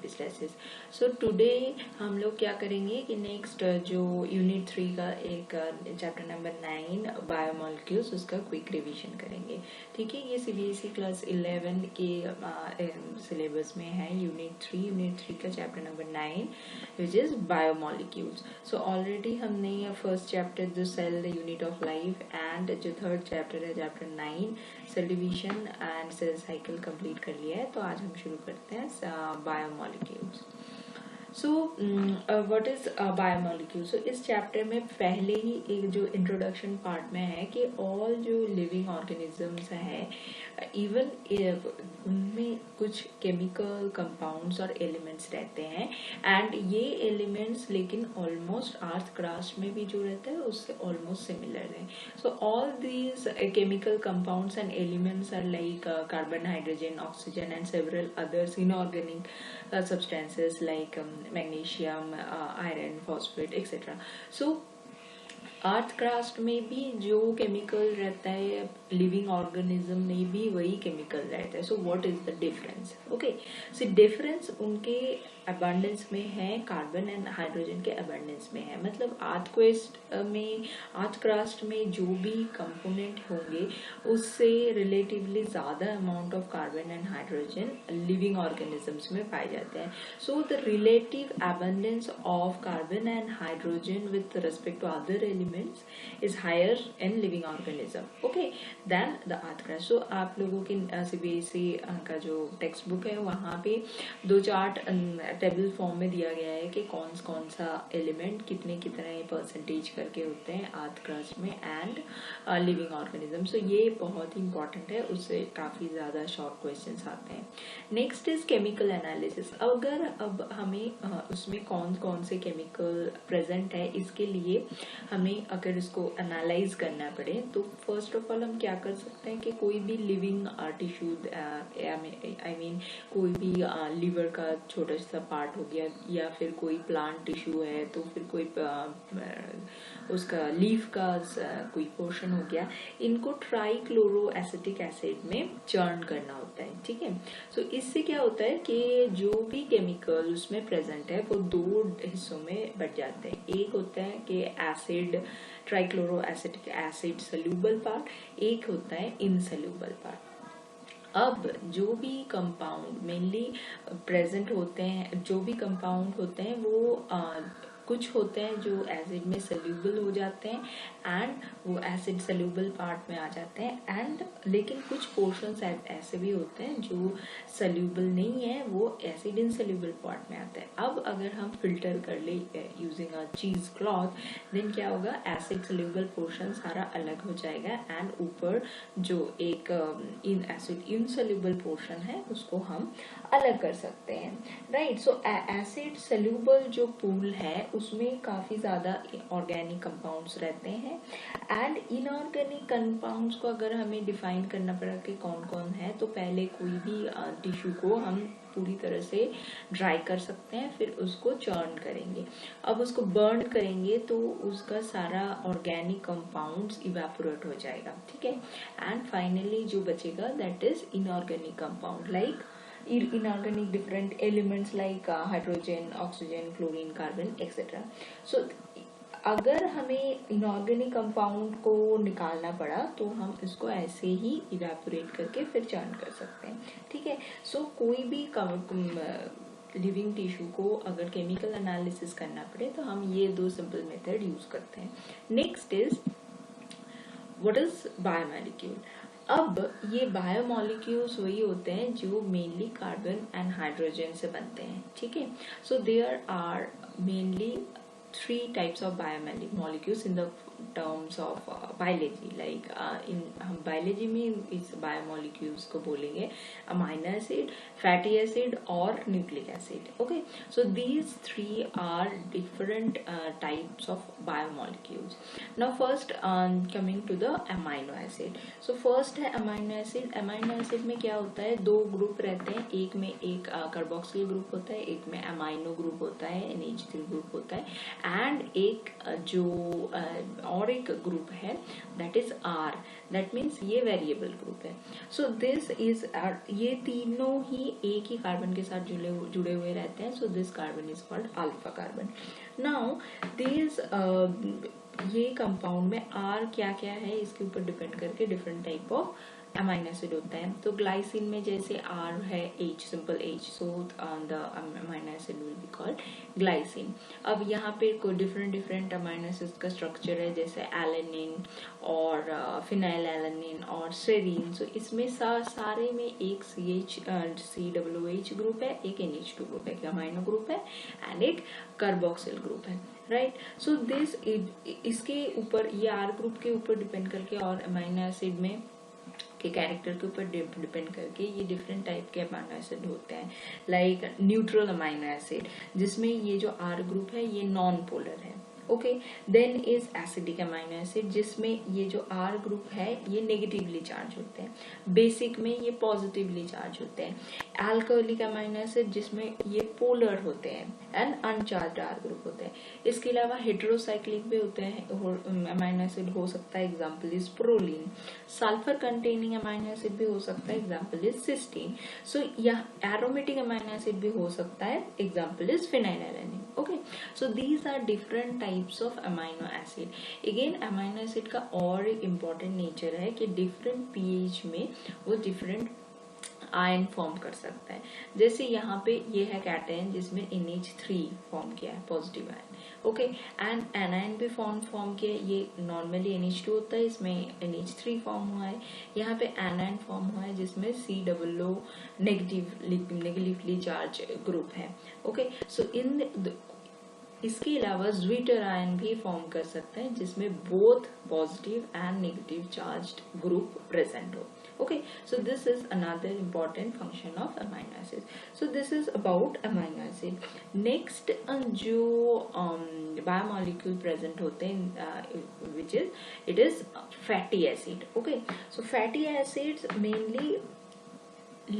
Epistasis. So today हम लोग क्या करेंगे कि नेक्स्ट जो यूनिट 3 का एक चैप्टर नंबर 9 बायोमोलिक्यूल्स, उसका क्विक रिवीजन करेंगे। ठीक है, ये सीबीएसई क्लास 11 के सिलेबस में है यूनिट 3 का chapter number 9 which is biomolecules. So already हमने फर्स्ट चैप्टर जो cell the unit of life and जो थर्ड चैप्टर है chapter 9 cell division and cell cycle complete कर लिया है। तो आज हम शुरू करते हैं biomolecules. So what is biomolecule. So इस चैप्टर में पहले ही एक जो इंट्रोडक्शन पार्ट में है कि ऑल जो लिविंग ऑर्गेनिजम्स है इवन उनमें कुछ केमिकल कंपाउंड्स और एलिमेंट्स रहते हैं एंड ये एलिमेंट्स लेकिन ऑलमोस्ट अर्थ क्रस्ट में भी जो रहता है उससे ऑलमोस्ट सिमिलर है। So all these chemical compounds and elements are like carbon, hydrogen, oxygen and several others inorganic substances like magnesium, iron, phosphate, etc. So earth crust में भी जो केमिकल रहता है लिविंग ऑर्गेनिज्म में भी वही केमिकल रहता है। सो what is the difference? Okay, so difference उनके अबंडेंस में है, कार्बन एंड हाइड्रोजन के अबंडेंस में है। मतलब अर्थ क्रस्ट में जो भी कंपोनेंट होंगे उससे रिलेटिवली ज्यादा amount of carbon and hydrogen living organisms में पाए जाते हैं। So the relative abundance of carbon and hydrogen with respect to other elements is higher in living organism, okay, than the earth crust. So आप लोगों के CBSE का जो text book है वहाँ पे दो चार्ट टेबल फॉर्म में दिया गया है कि कौन सा एलिमेंट कितने परसेंटेज करके होते हैं अर्थ crust में एंड लिविंग ऑर्गेनिज्म। सो ये बहुत ही इंपॉर्टेंट है, उससे काफी ज्यादा शॉर्ट क्वेश्चंस आते हैं। Next is chemical analysis. अगर अब हमें उसमें कौन से केमिकल प्रेजेंट है इसके लिए हमें अगर इसको एनालाइज करना पड़े तो फर्स्ट ऑफ ऑल हम क्या कर सकते हैं कि कोई भी लिविंग टिश्यू आई मीन कोई भी लिवर का छोटा सा पार्ट हो गया या फिर कोई प्लांट टिश्यू है तो फिर कोई उसका लीफ का कोई पोर्शन हो गया, इनको ट्राइक्लोरो एसिटिक एसिड में चर्न करना होता है। ठीक है, सो इससे क्या होता है कि जो भी केमिकल उसमें प्रेजेंट है वो दो हिस्सों में बट जाते हैं। एक होता है कि acid trichloro acetic acid soluble part, एक होता है इनसोल्यूबल पार्ट। अब जो भी कंपाउंड मेनली प्रेजेंट होते हैं, जो भी कंपाउंड होते हैं वो कुछ होते हैं जो एसिड में सोल्यूबल हो जाते हैं एंड वो एसिड सोल्यूबल पार्ट में आ जाते हैं एंड लेकिन कुछ पोर्शंस ऐसे भी होते हैं जो सोल्यूबल नहीं है, वो एसिड इनसोल्यूबल पार्ट में आता है। अब अगर हम फिल्टर कर ले यूजिंग अ चीज क्लॉथ देन क्या होगा, एसिड सोल्यूबल पोर्शन सारा अलग हो जाएगा एंड ऊपर जो एक एसिड इनसोल्यूबल पोर्शन है उसको हम अलग कर सकते हैं, राइट। सो एसिड सोल्यूबल जो पूल है उसमें काफी ज्यादा ऑर्गेनिक कंपाउंड्स रहते हैं एंड इनऑर्गेनिक कंपाउंड्स को अगर हमें डिफाइन करना पड़ा कि कौन कौन है तो पहले कोई भी टिश्यू को हम पूरी तरह से ड्राई कर सकते हैं, फिर उसको चर्न करेंगे। अब उसको बर्न करेंगे तो उसका सारा ऑर्गेनिक कंपाउंड्स इवेपोरेट हो जाएगा। ठीक है, एंड फाइनली जो बचेगा that is inorganic compound like inorganic different elements like hydrogen, oxygen, chlorine, carbon, etc. So अगर हमें इनऑर्गेनिक कंपाउंड को निकालना पड़ा तो हम इसको ऐसे ही इवेपोरेट करके फिर चर्न कर सकते हैं। ठीक है, सो कोई भी लिविंग टिश्यू को अगर केमिकल एनालिसिस करना पड़े तो हम ये दो सिंपल मेथड यूज करते हैं। Next is what is biomolecule. अब ये बायोमोलिक्यूल्स वही होते हैं जो मेनली कार्बन एंड हाइड्रोजन से बनते हैं। ठीक है, so there are mainly 3 types of biomolecules in the terms of biology, like हम बायोलॉजी में इस बायोमोलिक्यूल्स को बोलेंगे अमाइनो एसिड, फैटी एसिड और nucleic acid. Okay, so these 3 are different types of biomolecules. Now first coming to the amino acid. So first है amino acid. Amino acid में क्या होता है, 2 ग्रुप रहते हैं, एक में एक कार्बोक्सिल ग्रुप होता है, एक में अमाइनो ग्रुप होता है, NH3 ग्रुप होता है एंड एक जो और एक ग्रुप है that is R, that means ये वेरिएबल ग्रुप है. सो दिस इज ये तीनों ही एक ही कार्बन के साथ जुड़े हुए रहते हैं. So this carbon is called alpha carbon. Now this ये कंपाउंड में R क्या क्या है इसके ऊपर डिपेंड करके different type of amino acid होता है. तो ग्लाइसिन में जैसे R है H, simple H, so the amino acid will be called glycine. अब यहाँ पे कोई डिफरेंट अमाइनो एसिड का स्ट्रक्चर है जैसे एलेनिन और फिनाइल एलेनिन और सेरीन. सो इसमें सारे में एक COOH ग्रुप है, एक NH2 ग्रुप है, एक अमाइनो ग्रुप है एंड एक कार्बोक्सिल ग्रुप है, राइट. सो दिस इसके ऊपर ये R ग्रुप के ऊपर डिपेंड करके और अमाइनो एसिड में के कैरेक्टर के ऊपर डिपेंड करके ये डिफरेंट टाइप के अमाइनो एसिड होते हैं. लाइक न्यूट्रल अमाइनो एसिड जिसमें ये जो R ग्रुप है ये नॉन पोलर है. Okay, then is acidic amino acid जिसमें ये जो R ग्रुप है ये नेगेटिवली चार्ज होते हैं. बेसिक में ये पॉजिटिवली चार्ज होते हैं. अल्कोहलिक अमाइनो एसिड जिसमें ये पोलर होते हैं एंड अनचार्ज्ड R ग्रुप होते हैं. इसके अलावा हेटेरोसाइक्लिक भी होते हैं अमाइनो एसिड हो सकता है, example is proline. Sulphur containing amino acid भी हो सकता है, एग्जांपल इज सिस्टीन. सो यह एरोमेटिक अमाइनो एसिड भी हो सकता है, example is phenylalanine. Okay, so these are different types of amino acid. Again amino acid का और एक इम्पॉर्टेंट नेचर है कि डिफरेंट पीएच में वो डिफरेंट आयन फॉर्म कर सकता है. जैसे यहाँ पे ये है कैटायन जिसमें NH3 फॉर्म किया है, positive ion. Okay, and anion भी फॉर्म किया है. ये नॉर्मली NH2 होता है, इसमें NH3 फॉर्म हुआ है. यहाँ पे एनायन फॉर्म हुआ है जिसमें COO नेगेटिवली चार्ज ग्रुप है. ओके, सो इसके अलावा ज्विटर आयन भी फॉर्म कर सकते हैं जिसमें both positive and negative charged group present हो. Okay, so this is another important function of amino acid. So this is about amino acid. Next जो biomolecule present होते हैं which is it is fatty acid. Okay, so fatty acids mainly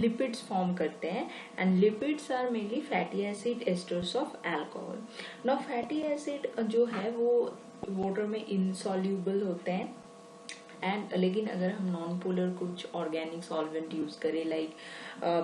lipids form करते हैं and lipids are mainly fatty acid esters of alcohol. Now fatty acid जो है वो water में insoluble होते हैं एंड लेकिन अगर हम नॉन पोलर कुछ ऑर्गेनिक सॉल्वेंट यूज करें लाइक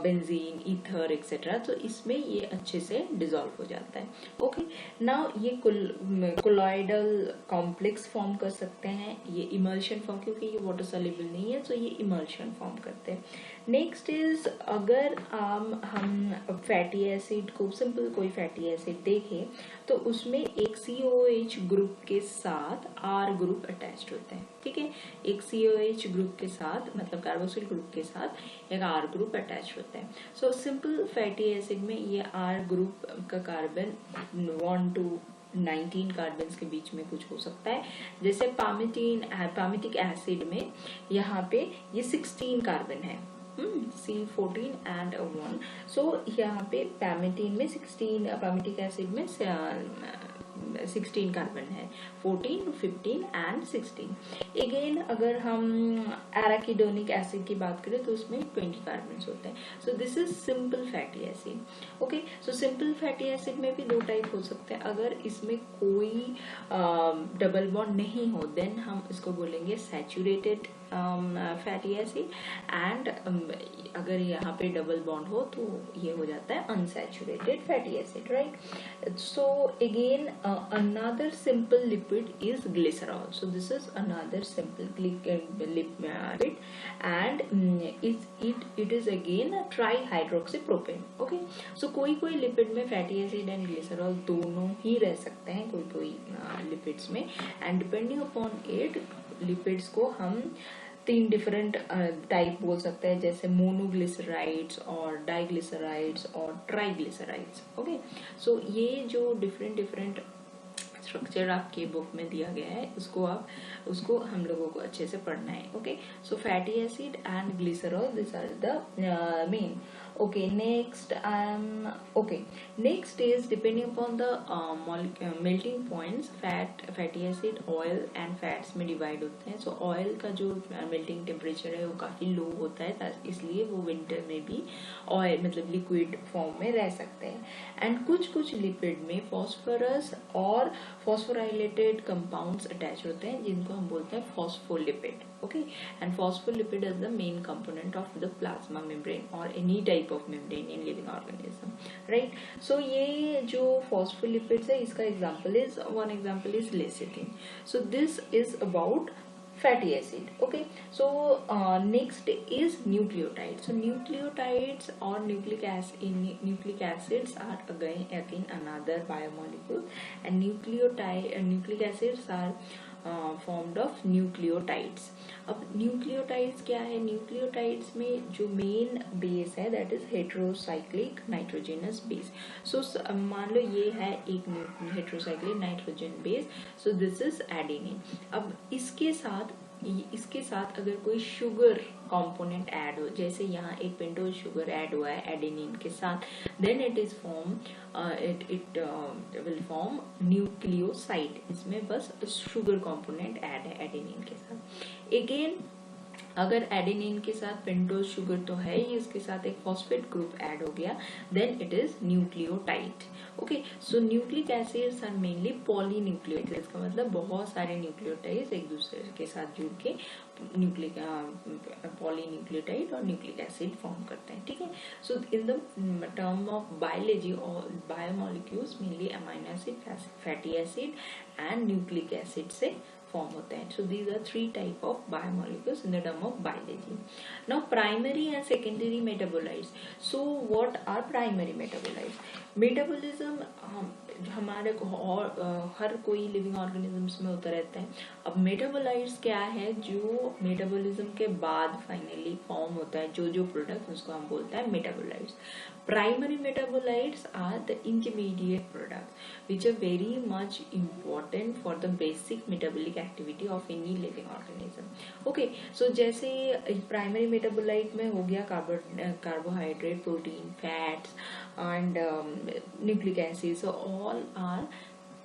बेंजीन, ईथर एक्सेट्रा, तो इसमें ये अच्छे से डिसॉल्व हो जाता है. ओके, नाउ ये कोलॉइडल कॉम्प्लेक्स फॉर्म कर सकते हैं. ये इमल्शन फॉर्म, क्योंकि ये वाटर सॉल्युबल नहीं है तो ये इमल्शन फॉर्म करते हैं. नेक्स्ट इज अगर हम फैटी एसिड को, सिंपल कोई फैटी एसिड देखें तो उसमें एक COOH ग्रुप के साथ R ग्रुप अटैच्ड होता है. ठीक है, एक COOH ग्रुप के साथ मतलब कार्बोक्सिल ग्रुप के साथ एक R ग्रुप अटैच होता है. सो सिंपल फैटी एसिड में ये R ग्रुप का कार्बन 1 to 19 कार्बन के बीच में कुछ हो सकता है. जैसे पामिटिक एसिड में यहाँ पे ये 16 कार्बन है, C14 and 1. सो यहाँ पे पैमेटीन में 16, पैमेटिक एसिड में 16 कार्बन है, 14, 15 एंड 16. अगेन अगर हम एराकिडोनिक एसिड की बात करें तो उसमें 20 कार्बन होते हैं. So this is simple fatty acid. Okay, so simple fatty acid में भी दो टाइप हो सकते हैं. अगर इसमें कोई डबल बॉन्ड नहीं हो देन हम इसको बोलेंगे सैचुरेटेड फैटी एसिड एंड अगर यहाँ पे डबल बॉन्ड हो तो ये हो जाता है unsaturated fatty acid, right. So again another simple lipid is glycerol. So this is another simple lipid and it is again a trihydroxypropane. Okay, so कोई लिपिड में फैटी एसिड एंड ग्लिसरॉल दोनों ही रह सकते हैं कोई लिपिड्स में, and depending upon it lipids को हम 3 डिफरेंट टाइप बोल सकते हैं, जैसे मोनोग्लिसराइड्स और डाइग्लिसराइड्स और ट्राइग्लिसराइड्स. ओके, सो ये जो डिफरेंट स्ट्रक्चर आपके बुक में दिया गया है उसको हम लोगों को अच्छे से पढ़ना है. Okay, so fatty acid and glycerol, this are the main. Okay, next is depending upon the melting points, fatty acid, oil and fats में divide होते हैं. So oil का जो melting temperature है वो काफी low होता है, इसलिए वो winter में भी oil मतलब liquid form में रह सकते हैं. And कुछ लिपिड में phosphorus और फॉस्फोराइलेटेड कंपाउंड्स अटैच होते हैं जिनको हम बोलते हैं phospholipid. Okay, and phospholipid is the main component of the plasma membrane और any type of membrane in living organism, right. So ये जो फॉस्फोलिपिड्स है इसका one example is lecithin. So this is about fatty acid. Okay, so next is nucleotides. So nucleotides or nucleic acids are again another biomolecule, and nucleic acids are formed of nucleotides. अब nucleotides क्या है? Nucleotides में जो main base है that is heterocyclic nitrogenous base. So मान लो ये है एक heterocyclic nitrogen base. So this is adenine. अब इसके साथ अगर कोई शुगर कंपोनेंट ऐड हो, जैसे यहाँ एक पेंटोज शुगर ऐड हुआ है एडेनिन के साथ, then it will form nucleoside. इसमें बस शुगर कंपोनेंट ऐड है एडेनिन के साथ. अगेन अगर एडेनिन के साथ पेंटोज शुगर तो है ही, इसके साथ एक फॉस्फेट ग्रुप ऐड हो गया, then it is nucleotide. Okay, so nucleic acids are mainly polynucleotides. इसका मतलब बहुत सारे न्यूक्लियोटाइड्स एक दूसरे के साथ जुड़ के पॉलीन्यूक्लियोटाइड और न्यूक्लिक एसिड फॉर्म करते हैं. ठीक है. So in the term of biology और biomolecules mainly amino acid, fatty acid and nucleic acid से form होता है. So these are three type of biomolecules in the term of biology. Now primary and secondary metabolites. So what are primary metabolites? Metabolism हमारे हर कोई living organisms में होता रहता है. अब मेटाबोलाइट्स क्या है? जो मेटाबॉलिज्म के बाद फाइनली फॉर्म होता है जो प्रोडक्ट, उसको हम बोलते हैं metabolites. Primary metabolites are the intermediate products which are very much important for the basic metabolic activity of any living organism. Okay, so जैसे primary metabolite में हो गया carbohydrate, protein, fats and nucleic acids. So all are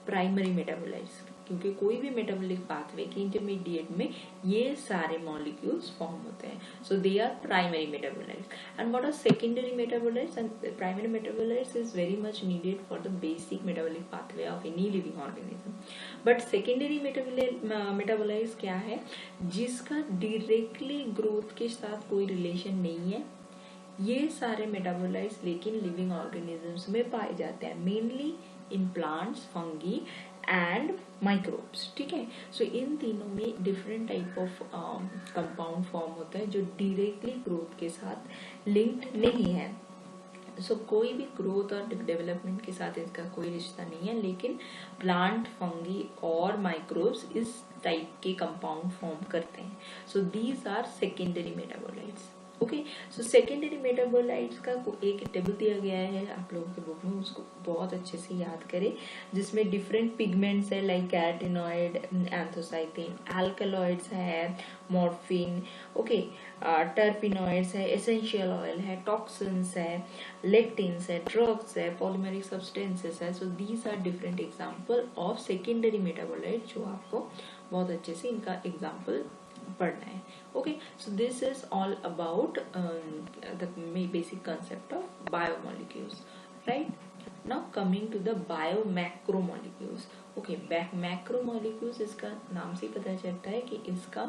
primary metabolites. क्योंकि कोई भी metabolic pathway के intermediate में ये सारे मॉलिक्यूल्स फॉर्म होते हैं. So they are primary metabolites. And what are secondary metabolites? And primary metabolites is very much needed for the basic metabolic pathway of any living organism. But secondary metabolites क्या है? जिसका directly growth के साथ कोई relation नहीं है. ये सारे मेटाबोलाइट्स लेकिन लिविंग ऑर्गेनिजम्स में पाए जाते हैं, mainly in plants, fungi and microbes. ठीक है. सो इन तीनों में different type of compound form होता है जो डायरेक्टली ग्रोथ के साथ लिंक्ड नहीं है. सो कोई भी ग्रोथ और डेवलपमेंट के साथ इसका कोई रिश्ता नहीं है, लेकिन प्लांट, फंगी और माइक्रोब्स इस टाइप के कंपाउंड फॉर्म करते हैं. So these are secondary metabolites. Okay, so secondary metabolites का एक टेबल दिया गया है आप लोगों के बुक में, उसको बहुत अच्छे से याद करें, जिसमें डिफरेंट पिगमेंट्स है लाइक कैरोटीनॉइड, एंथोसाइटिन, अल्कलॉइड्स है, मॉर्फिन, ओके, टर्पिनॉइड्स है, एसेंशियल ऑयल है, टॉक्सिन्स है, लेक्टिन्स है, ड्रग्स है, पॉलीमेरिक सब्सटेंसेस है. So these are different example of secondary metabolite जो आपको बहुत अच्छे से इनका एग्जाम्पल पढ़ना है. Okay, so this is all about the basic concept of biomolecules, right? Now coming to the biomacromolecules. Okay, macromolecules इसका नाम से पता चलता है कि इसका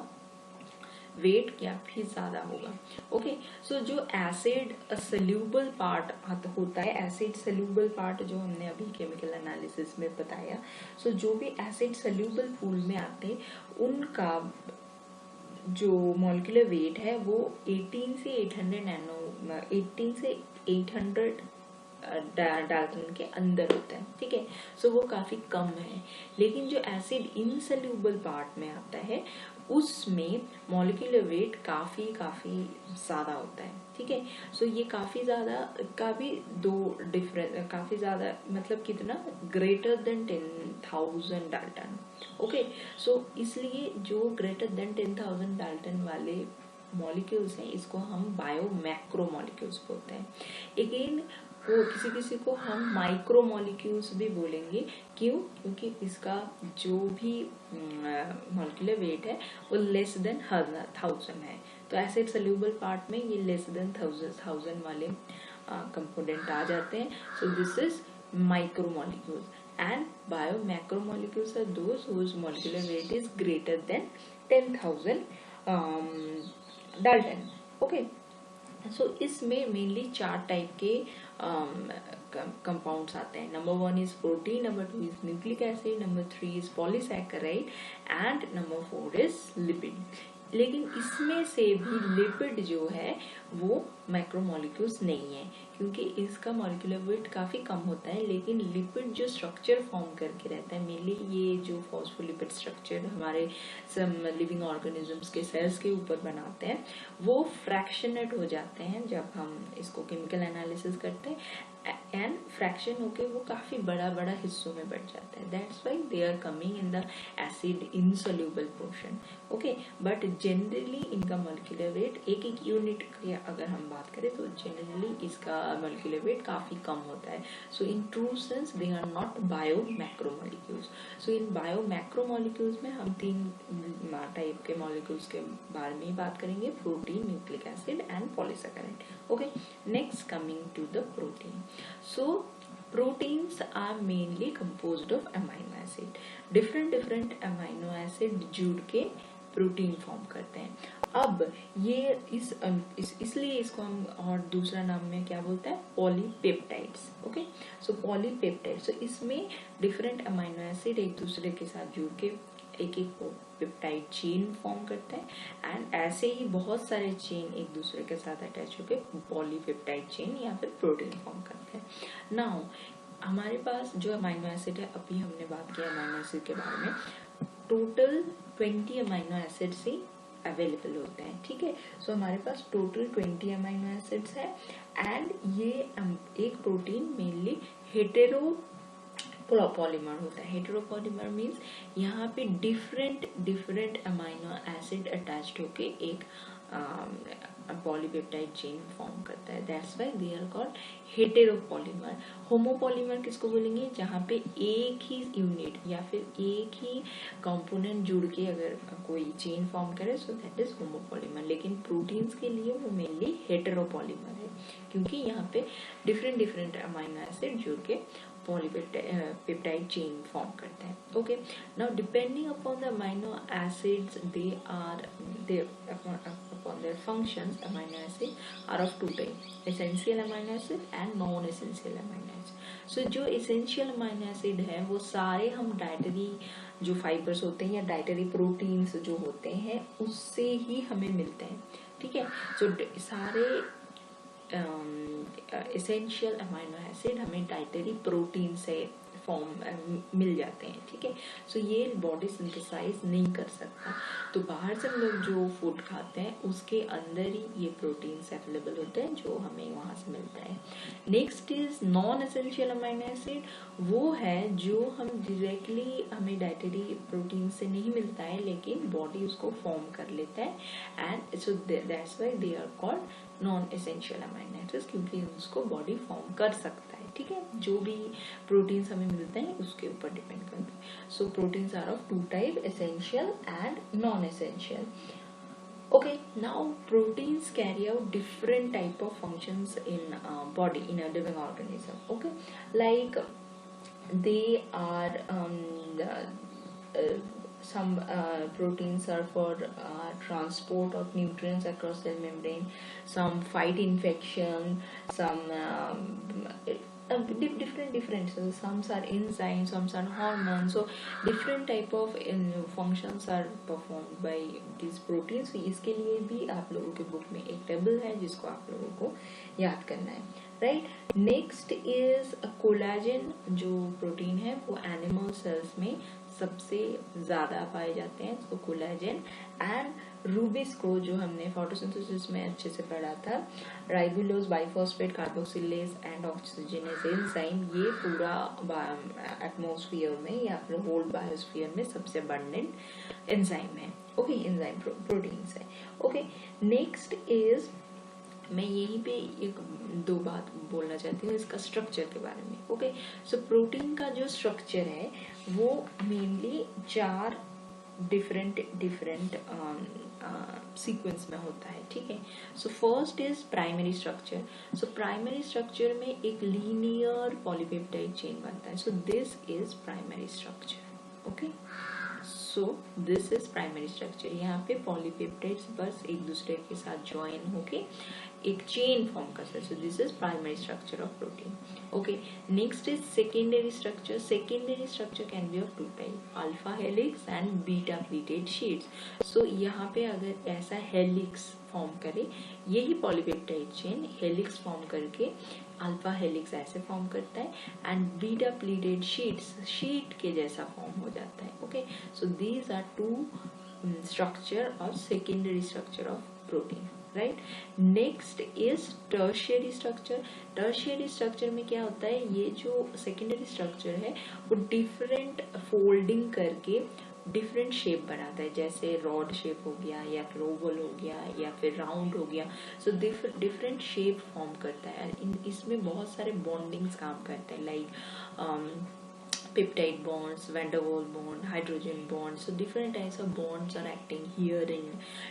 वेट काफी ज्यादा होगा. ओके, सो जो एसिड सोल्यूबल पार्ट होता है, एसिड सोल्यूबल पार्ट जो हमने अभी केमिकल एनालिसिस में बताया, सो जो भी एसिड सोल्यूबल फूल में आते हैं उनका जो मॉलिक्यूलर वेट है वो 18 से 800 डाल्टन के अंदर होता है. ठीक है. सो वो काफी कम है. लेकिन जो एसिड इनसोल्यूबल पार्ट में आता है उसमें मॉलिक्यूलर वेट काफी ज्यादा होता है. ठीक है. सो ये काफी ज्यादा का भी दो डिफरेंस, काफी ज्यादा मतलब कितना, ग्रेटर देन 10,000 डाल्टन. ओके, सो इसलिए जो ग्रेटर देन 10,000 डाल्टन वाले मॉलिक्यूल्स हैं इसको हम बायोमैक्रो मॉलिक्यूल्स बोलते हैं. अगेन वो किसी को हम माइक्रो मॉलिक्यूल्स भी बोलेंगे. क्यों? क्योंकि इसका जो भी मॉलिक्यूलर वेट है वो लेस देन 1,000 है. तो एसिड सोल्यूबल पार्ट में ये लेस देन 1,000 वाले कंपोनेंट आ जाते हैं. So this is micro molecules. and biomacromolecules are those whose molecular weight is greater than 10,000 Dalton. Okay, सो इसमें मेनली 4 टाइप के कंपाउंड्स आते हैं. Number 1 is protein, number 2 is nucleic acid, number 3 is polysaccharide and number 4 is lipid. लेकिन इसमें से भी lipid जो है वो मैक्रोमोलिक्यूल्स नहीं है, क्योंकि इसका मॉलिक्यूलर वेट काफी कम होता है. लेकिन लिपिड जो स्ट्रक्चर फॉर्म करके रहता है, मेनली ये जो फॉस्फोलिपिड स्ट्रक्चर हमारे लिविंग ऑर्गेनिजम्स के सेल्स के ऊपर बनाते हैं, वो फ्रैक्शनेट हो जाते हैं जब हम इसको केमिकल एनालिसिस करते हैं, एंड फ्रैक्शन होके वो काफी बड़ा बड़ा हिस्सों में बढ़ जाता है. That's why they are coming in the acid insoluble portion. Okay, but generally इनका मॉलिक्यूलर वेट एक एक यूनिट की अगर हम बात करें तो जनरली इसका मॉलिक्यूलर वेट काफी कम होता है. So in true sense they are not bio macromolecules. So in bio macromolecules में हम 3 टाइप के मॉलिक्यूल्स के बारे में बात करेंगे: protein, nucleic acid and polysaccharide. Okay, next coming to the protein. So proteins are mainly composed of amino acid. different amino acid जुड़ के प्रोटीन फॉर्म करते हैं. अब ये इसलिए इसको हम और दूसरा नाम में क्या बोलते हैं, पॉलीपेप्टाइड्स. ओके, सो पॉलीपेप्टाइड्स, सो इसमें डिफरेंट अमाइनो एसिड एक दूसरे के साथ जुड़ के एक पेप्टाइड चेन फॉर्म करते हैं, एंड ऐसे ही बहुत सारे चेन एक दूसरे के साथ अटैच होकर पॉलीपेप्टाइड चेन या फिर प्रोटीन फॉर्म करते हैं. नाउ हमारे पास जो अमाइनो एसिड है, अभी हमने बात की अमाइनो एसिड के बारे में, टोटल 20 अमाइनो एसिड से अवेलेबल होते हैं. ठीक है, सो हमारे पास टोटल 20 अमाइनो एसिड्स है, एंड ये एक प्रोटीन मेनली हेटेरो पॉलीमर होता है. हेटेरोपॉलीमर मीन्स यहाँ पे डिफरेंट अमाइनो एसिड अटैच्ड होके एक पॉलीपेप्टाइड चेन फॉर्म करता है. That's why they are called heteropolymer. Homopolymer किसको बोलेंगे, जहाँ पे एक ही यूनिट या फिर एक ही कंपोनेंट जुड़ के अगर कोई चेन फॉर्म करे, सो दैट इज होमोपॉलीमर. लेकिन प्रोटीन्स के लिए वो मेनली हेटेरोपॉलीमर है, क्योंकि यहाँ पे डिफरेंट अमाइनो एसिड जुड़ के polypeptide chain form करते हैं. Okay, now depending upon the amino acids, upon their functions, amino acids are of 2 types: essential amino acid and non-essential amino acid. So जो essential amino acid है वो सारे हम dietary जो फाइबर्स होते हैं या डाइटरी प्रोटीन्स जो होते हैं उससे ही हमें मिलते हैं. ठीक है, so सारे एसेंशियल अमाइनो एसिड हमें डाइटरी प्रोटीन से फॉर्म मिल जाते हैं. ठीक है, सो ये बॉडी सिंथेसाइज नहीं कर सकता, तो बाहर से हम लोग जो फूड खाते हैं उसके अंदर ही ये प्रोटीन्स अवेलेबल होते हैं जो हमें वहां से मिलता है. Next is non essential amino acid. वो है जो हम डायरेक्टली हमें डाइटरी प्रोटीन से नहीं मिलता है, लेकिन बॉडी उसको फॉर्म कर लेता है, and so that's why they are called non essential amino acids, क्योंकि उसको बॉडी फॉर्म कर सकता है. ठीक है, जो भी प्रोटीन्स हमें मिलते हैं उसके ऊपर डिपेंड करते हैं. So proteins are of 2 type: essential and non essential. Okay, now proteins carry out different type of functions in body in a living organism. Okay, like they are some proteins are for transport of nutrients across cell membrane, some fight infection, some different, so some are enzymes, some are hormones, so different type of functions are performed by these proteins. So इसके लिए भी आप लोगों के book में एक table है जिसको आप लोगों को याद करना है. Right, next is collagen. जो प्रोटीन है वो एनिमल सेल्स में सबसे ज्यादा पाए जाते हैं, तो कोलाजन. एंड रूबिस को जो हमने फोटोसिंथेसिस में अच्छे से पढ़ा था, राइबोलोज, biphosphate, carboxylase and oxygenase enzyme, ये पूरा एटमॉस्फेयर में या फिर होल बायोस्फीयर में सबसे अबंडेंट एंजाइम है. ओके, एंजाइम प्रोटीन्स है. ओके, नेक्स्ट इज, मैं यहीं पे एक 2 बात बोलना चाहती हूँ इसका स्ट्रक्चर के बारे में. ओके, सो प्रोटीन का जो स्ट्रक्चर है वो मेनली 4 डिफरेंट सीक्वेंस में होता है, ठीक है। So first is primary structure. So primary structure में एक लीनियर पॉलीपेप्टाइड चेन बनता है, so this is primary structure, okay. So this is primary structure. यहाँ पे पॉलीपेप्टाइड्स बस एक दूसरे के साथ ज्वाइन होके एक चेन फॉर्म करता है, so this is primary structure of protein, okay. Next is secondary structure. Secondary structure can be of two type, alpha helix and beta pleated sheets. So यहाँ पे अगर ऐसा हेलिक्स फॉर्म करे, यही पॉलीपेप्टाइड चेन हेलिक्स फॉर्म करके alpha helix ऐसे form करता है and beta pleated sheets sheet के जैसा फॉर्म हो जाता है, okay. So these are two structure और secondary structure of protein, right. Next is tertiary structure. Tertiary structure में क्या होता है, ये जो सेकेंडरी स्ट्रक्चर है वो डिफरेंट फोल्डिंग करके डिफरेंट शेप बनाता है, जैसे रॉड शेप हो गया या फिर ओवल हो गया या फिर राउंड हो गया। सो डिफरेंट शेप फॉर्म करता है। इसमें बहुत सारे बॉन्डिंग्स काम करते हैं, like peptide bonds, van der Waals bond, hydrogen bonds. So different types of bonds are acting here in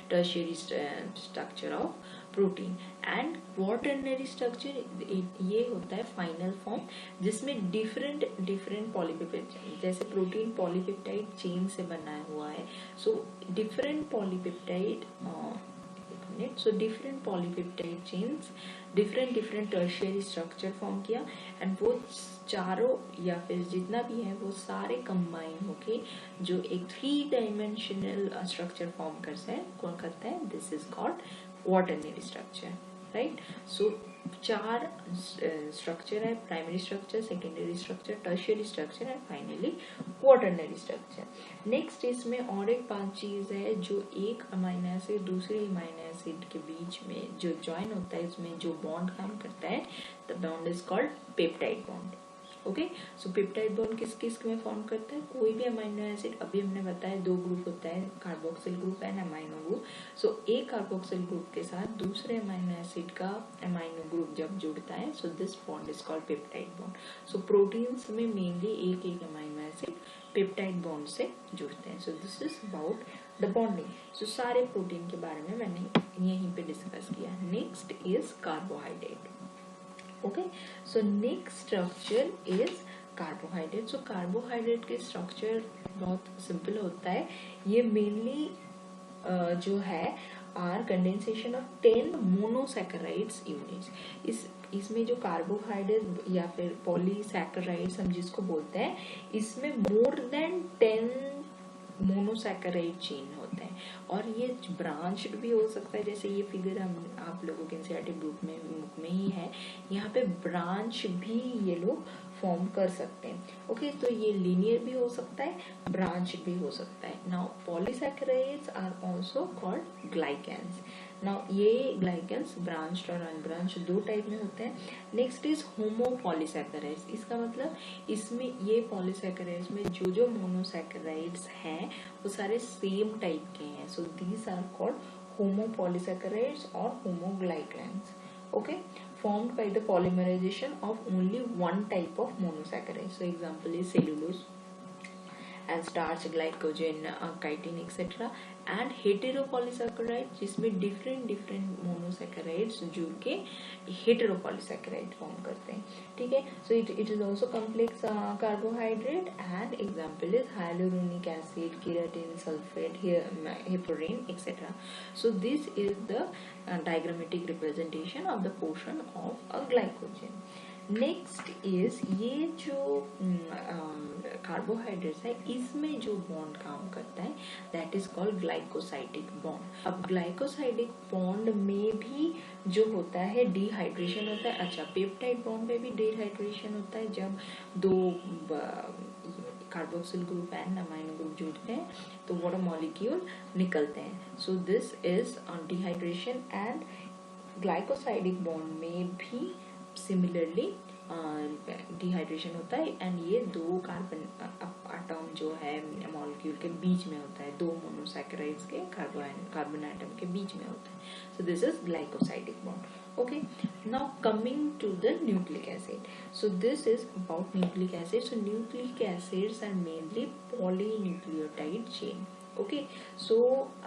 tertiary structure of protein. And quaternary structure ये होता है फाइनल फॉर्म, जिसमें डिफरेंट पॉलीपेप्टाइड, जैसे प्रोटीन पॉलीपेप्टाइड चेन से बना हुआ है, so different polypeptide so different polypeptide chains different tertiary structure form किया एंड वो चारों या फिर जितना भी है वो सारे कंबाइन होके जो एक 3 डायमेंशनल स्ट्रक्चर फॉर्म करता है, this is called quaternary structure, right. So 4 structure है, primary structure, secondary structure, tertiary structure and finally quaternary structure. Next इसमें और एक 5 चीज है, जो एक अमाइनो एसिड दूसरे अमाइनो एसिड के बीच में जो ज्वाइन होता है, इसमें जो बॉन्ड काम करता है, the bond is called peptide bond, okay. So peptide bond किस किस में फॉर्म करता है, कोई भी अमाइनो एसिड, अभी हमने बताया 2 ग्रुप होता है, carboxyl group and amino group. So एक कार्बोक्सिल ग्रुप के साथ दूसरे अमाइनो एसिड का अमाइनो ग्रुप जब जुड़ता है, so this bond is called peptide bond. So proteins में मेनली एक अमाइनो एसिड पेप्टाइड बॉन्ड से जुड़ते हैं। So this is about the bonding. So सारे प्रोटीन के बारे में मैंने यहीं पे डिस्कस किया। Next is carbohydrate, okay. So next structure is carbohydrate. So carbohydrate के स्ट्रक्चर बहुत सिंपल होता है, ये मेनली जो है are condensation of 10 monosaccharides units. इसमें जो कार्बोहाइड्रेट या फिर पॉलीसैकेराइड्स हम जिसको बोलते हैं, इसमें मोर देन 10 मोनोसैकेराइड चेन होते हैं और ये ब्रांच्ड भी हो सकता है, जैसे ये फिगर हम आप लोगों के एनसीईआरटी बुक में ही है, यहाँ पे ब्रांच भी ये लोग फॉर्म कर सकते हैं, ओके। तो ये लीनियर भी हो सकता है, ब्रांच भी हो सकता है। Now polysaccharides are also called glycans. Now ये ग्लाइकेंस ब्रांच्ड और अनब्रांच्ड 2 टाइप में होते हैं। Next is homopolysaccharides. इसका मतलब इसमें ये पॉलीसैकेराइड्स में जो मोनोसैकेराइड्स हैं वो सारे सेम टाइप के हैं, so these are called homopolysaccharides or homoglycans, okay, formed by the polymerization of only one type of monosaccharide. So example is cellulose and starch, glycogen, chitin, etc. and heteropolysaccharide, जिसमें different monosaccharides जुड़ के heteropolysaccharide form करते हैं, ठीक है। So it is also complex carbohydrate and example is hyaluronic acid, keratin, sulfate, heparin, etc. So this is the diagrammatic representation of the portion of a glycogen. Next is ये जो carbohydrates है, इसमें जो bond काम करता है that is called glycosidic bond. अब glycosidic bond में भी जो होता है डिहाइड्रेशन होता है। अच्छा, पेप्टाइड बॉन्ड में भी डिहाइड्रेशन होता है जब 2 carboxyl group and amino group जुड़ते हैं तो वाटर मॉलिक्यूल निकलते हैं। So this is dehydration and glycosidic bond में भी सिमिलरली डिहाइड्रेशन होता है एंड ये 2 कार्बन एटम जो है मॉलिक्यूल के बीच में होता है, 2 मोनोसैकेराइड्स के कार्बन एटम के बीच में होता है। So this is glycosidic bond, okay. Now coming to the nucleic acid, so this is about nucleic acid. So nucleic acids are mainly polynucleotide chain, okay, so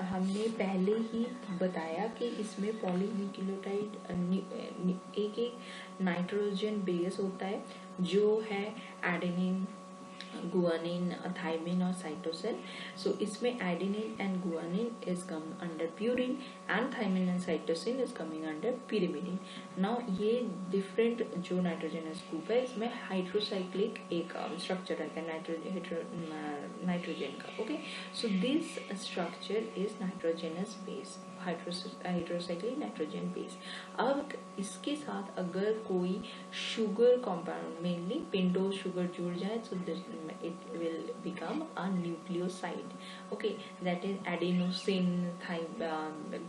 हमने पहले ही बताया कि इसमें पॉलीन्यूक्लियोटाइड एक एक नाइट्रोजन बेस होता है जो है एडेनिन, गुआनिन, थाइमिन और साइटोसिन. सो इसमें adenine and guanine is come under purine and thymine and cytosine is coming under pyrimidine. Now ये डिफरेंट जो नाइट्रोजनस ग्रुप है इसमें हाइड्रोसाइक्लिक एक स्ट्रक्चर रहता है नाइट्रोजन का. Okay, so this structure is nitrogenous base, hydrocyclic nitrogen base. अब इसके साथ अगर कोई शुगर कंपाउंड मेनली पिंडोज शुगर जुड़ जाए so it will become a nucleoside. Okay, that is adenosine,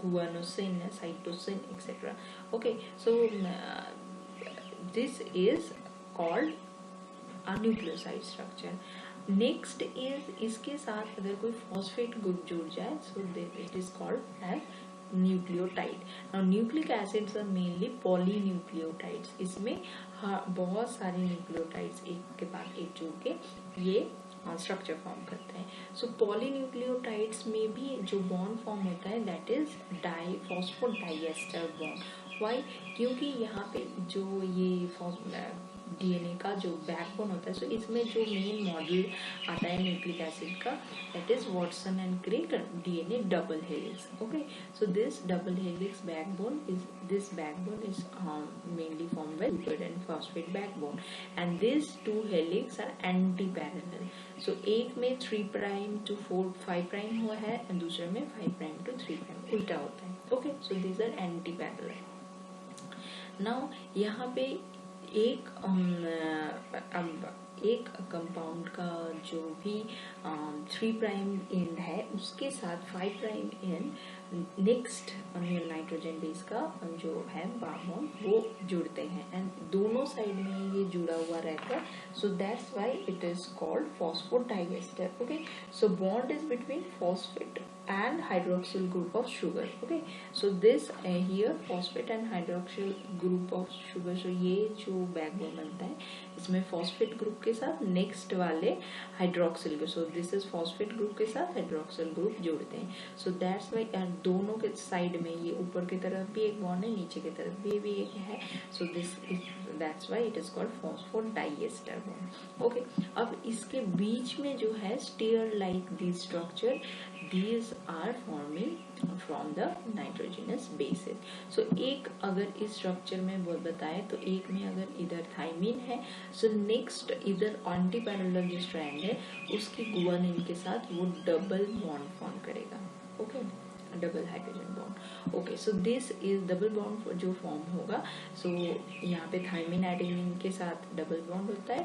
guanosine, cytosine, etc. Okay, so this is called a nucleoside structure. Next is इसके साथ अगर कोई फॉस्फेट ग्रुप जुड़ जाए so it is called as nucleotide. Now nucleic acids are mainly polynucleotides. इसमें बहुत सारे nucleotides एक के बाद एक जुड़ के ये स्ट्रक्चर फॉर्म करते हैं. सो पॉलीन्यूक्लियोटाइड्स में भी जो बॉन्ड फॉर्म होता है that is phosphodiester bond. Why? क्योंकि यहाँ पे जो ये डीएनए का जो बैकबोन होता है सो इसमें जो मेन मॉड्यूल आता है न्यूक्लिक एसिड का that is Watson and Crick DNA double helix. Okay, so this double helix backbone is mainly formed by lipid and phosphate backbone and these two helix are anti-parallel. So एक में 3 prime to 5 prime हुआ है और दूसरे में 5 prime to 3 prime उल्टा होता है. Okay, so these are anti-parallel. Now यहाँ पे एक कंपाउंड का जो भी 3 प्राइम एंड है उसके साथ 5 prime and next nitrogen base का जो है बाबोन वो जुड़ते हैं एंड दोनों साइड में ये जुड़ा हुआ रहता है. सो that's why it is called phosphodiester. Okay, so bond is between phosphate and hydroxyl group of sugar. Okay, so this here phosphate and hydroxyl group of sugar. So ये जो बैकबोन बनता है इसमें फॉस्फेट ग्रुप के साथ next वाले hydroxyl group. So this is phosphate group के साथ हाइड्रोक्सिल ग्रुप जोड़ते हैं. सो दैट्स व्हाई दोनों के साइड में ये ऊपर की तरफ भी एक बॉन्ड है, नीचे की तरफ भी एक है. So this is that's why it is called phosphodiester bond. Okay, अब इसके बीच में जो है stair like this structure these are forming from the nitrogenous bases. So एक अगर इस स्ट्रक्चर में वो बताए तो एक में अगर इधर थाइमिन है so next इधर एंटी पैरेलल जो स्ट्रैंड है उसकी गुआनिन के साथ वो डबल बॉन्ड फॉर्म करेगा. Okay, double hydrogen bond. Okay, so this is double bond जो फॉर्म होगा. सो यहाँ पे थाइमिन एडेनिन के साथ डबल बॉन्ड होता है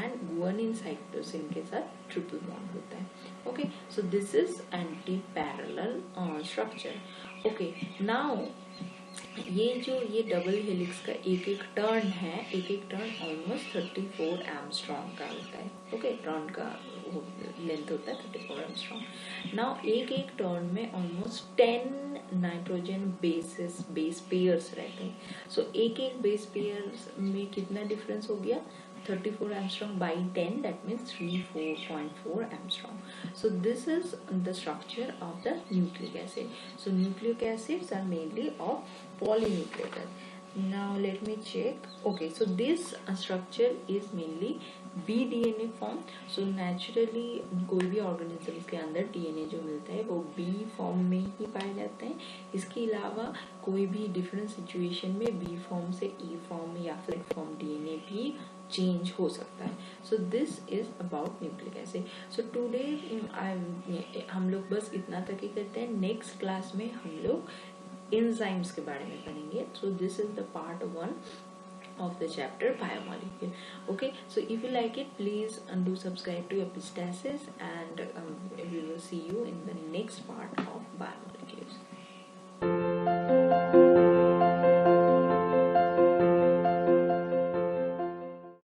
एंड गुआनिन साइटोसिन के साथ ट्रिपल बॉन्ड होता है. Okay, so this is anti parallel structure. Okay, now ये डबल हेलिक्स का एक एक टर्न है, एक एक टर्न ऑलमोस्ट 34 एंगस्ट्रॉम का होता है. ओके, टर्न का लेंथ होता है 34 एंगस्ट्रॉम. नाउ एक एक टर्न में ऑलमोस्ट 10 नाइट्रोजन बेस पेयर्स रहते हैं. सो एक एक बेस पेयर्स में कितना डिफरेंस हो गया? 34 angstrom by 10, that means 34.4 angstrom. So this is the structure of the nucleic acid. So nucleic acids are mainly of polynucleotide. Now let me check. Okay, so this structure is mainly BDNA form. So naturally कोई भी organisms के अंदर DNA जो मिलता है वो B form में ही पाए जाते हैं. इसके अलावा कोई भी different situation में B form से E form या फिर form DNA भी चेंज हो सकता है. So this is about nucleic acid. So today हम लोग बस इतना तक ही करते हैं. नेक्स्ट क्लास में हम लोग एंजाइम्स के बारे में पढ़ेंगे. सो this is the part 1 of the chapter biomolecule. Okay, so if you like it, please do subscribe to Epistasis and we will see you in the next part of biomolecules.